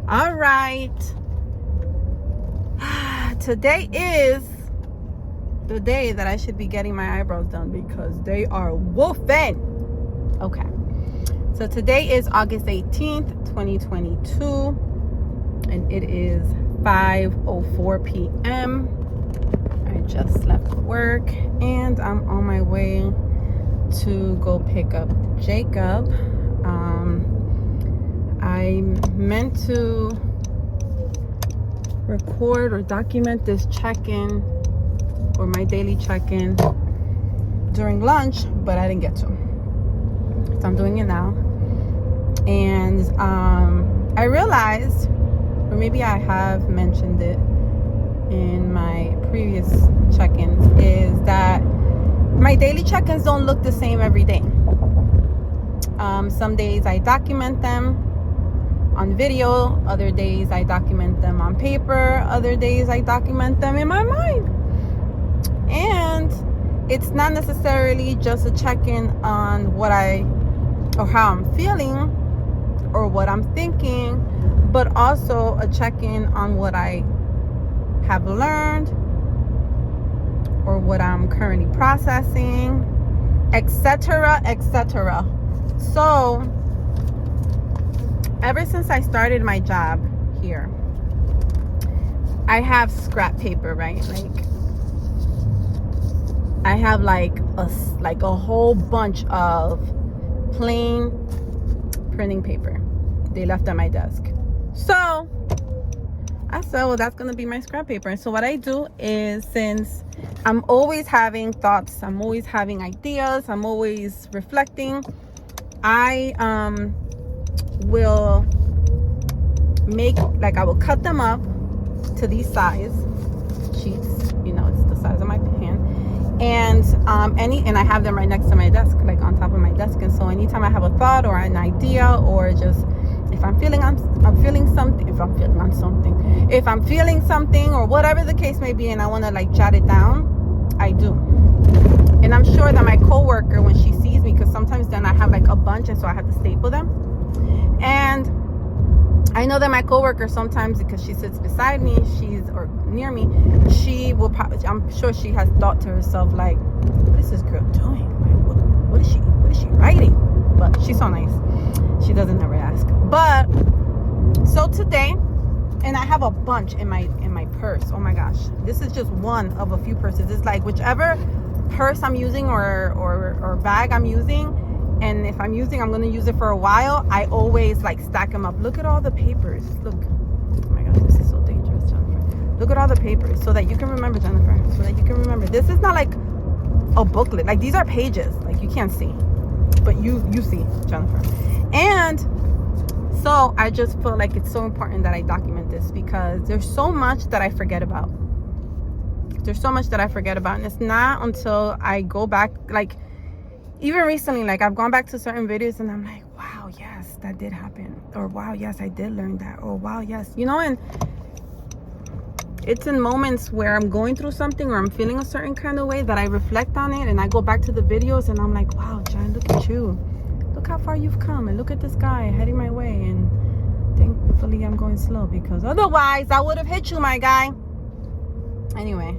All right. Today is the day that I should be getting my eyebrows done because they are woofing. Okay. So today is August 18th, 2022. And it is 5:04 p.m. I just left work and I'm on my way to go pick up Jacob. I meant to record or document this check-in or my daily check-in during lunch, but I didn't get to. So I'm doing it now. And I realized, or maybe I have mentioned it in my previous check-ins, is that my daily check-ins don't look the same every day. Some days I document them on video, other days I document them on paper, other days I document them in my mind. And it's not necessarily just a check-in on what or how I'm feeling or what I'm thinking, but also a check-in on what I have learned or what I'm currently processing, etc., etc. So ever since I started my job here, I have scrap paper, right? Like I have like a whole bunch of plain printing paper they left at my desk. So I said, well, that's gonna be my scrap paper. And so what I do is, since I'm always having thoughts, I'm always having ideas, I'm always reflecting, I will I will cut them up to these size sheets, it's the size of my hand, and I have them right next to my desk, like on top of my desk. And so anytime I have a thought or an idea, or just if I'm feeling something or whatever the case may be, and I want to jot it down, I do. And I'm sure that my coworker, when she sees me, because sometimes then I have a bunch, and so I have to staple them. And I know that my coworker sometimes, because she sits beside me, or near me, she will probably, I'm sure she has thought to herself, what is this girl doing? What is she writing? But she's so nice. She doesn't ever ask. But so today, and I have a bunch in my purse. Oh my gosh. This is just one of a few purses. It's whichever purse I'm using or bag I'm using, and if I'm going to use it for a while, I always stack them up. Look at all the papers. Look. Oh my gosh, this is so dangerous, Jennifer. Look at all the papers so that you can remember, Jennifer. So that you can remember. This is not a booklet. These are pages. You can't see, but you see, Jennifer. And so I just feel like it's so important that I document this, because there's so much that I forget about. And it's not until I go back, even recently, I've gone back to certain videos and I'm like, wow, yes, that did happen. Or wow, yes, I did learn that. Or wow, yes. And it's in moments where I'm going through something or I'm feeling a certain kind of way that I reflect on it, and I go back to the videos and I'm like, wow, Jen, look at you. Look how far you've come, and look at this guy heading my way. And thankfully I'm going slow, because otherwise I would have hit you, my guy. Anyway,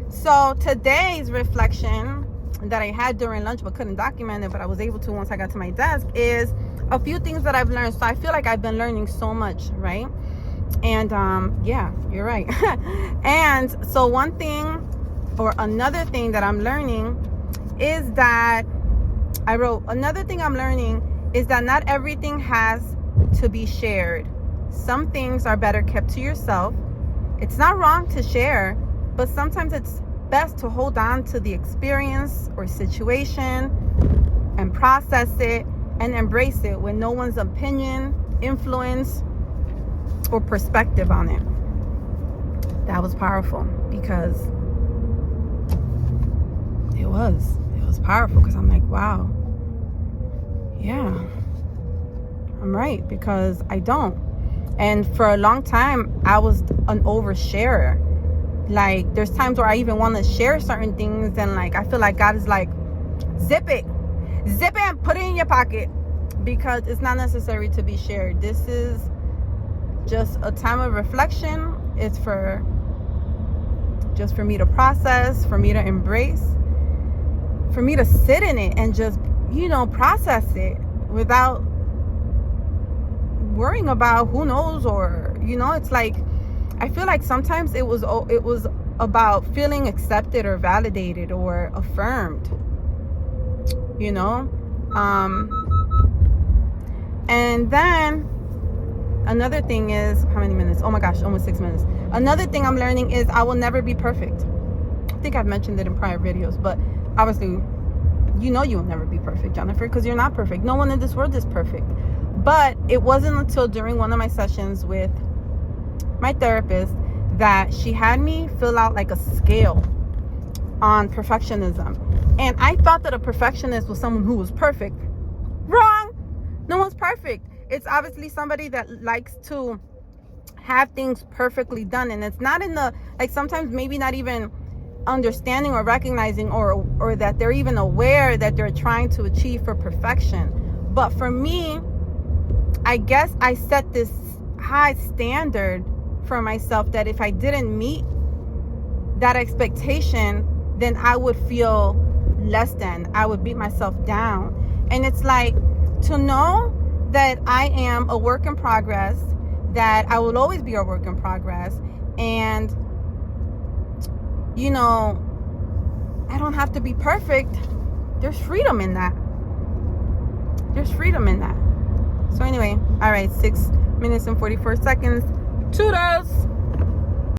so today's reflection that I had during lunch but couldn't document it, but I was able to once I got to my desk, is a few things that I've learned. So I feel like I've been learning so much, right? And yeah, you're right. And so another thing that I'm learning is that another thing I'm learning is that not everything has to be shared. Some things are better kept to yourself. It's not wrong to share, but sometimes it's best to hold on to the experience or situation and process it and embrace it with no one's opinion, influence, or perspective on it. That was powerful, because it was powerful, because I'm like, wow, yeah, I'm right, because I don't. And for a long time I was an oversharer. There's times where I even want to share certain things, and I feel like God is zip it and put it in your pocket, because it's not necessary to be shared. This is just a time of reflection. It's for me to process, for me to embrace, for me to sit in it and just, process it without worrying about who knows, or, it's like, I feel like sometimes it was about feeling accepted or validated or affirmed, and then another thing is, how many minutes? Oh my gosh, almost 6 minutes. Another thing I'm learning is I will never be perfect. I think I've mentioned it in prior videos, but obviously, you will never be perfect, Jennifer, because you're not perfect. No one in this world is perfect. But it wasn't until during one of my sessions with my therapist that she had me fill out like a scale on perfectionism. And I thought that a perfectionist was someone who was perfect. Wrong. No one's perfect. It's obviously somebody that likes to have things perfectly done. And it's not in the, like, sometimes maybe not even understanding or recognizing or that they're even aware that they're trying to achieve for perfection. But for me, I guess I set this high standard for myself that if I didn't meet that expectation, then I would feel less than. I would beat myself down. And it's like, to know that I am a work in progress, that I will always be a work in progress, and I don't have to be perfect. There's freedom in that. So anyway, all right, 6 minutes and 44 seconds. Toodles.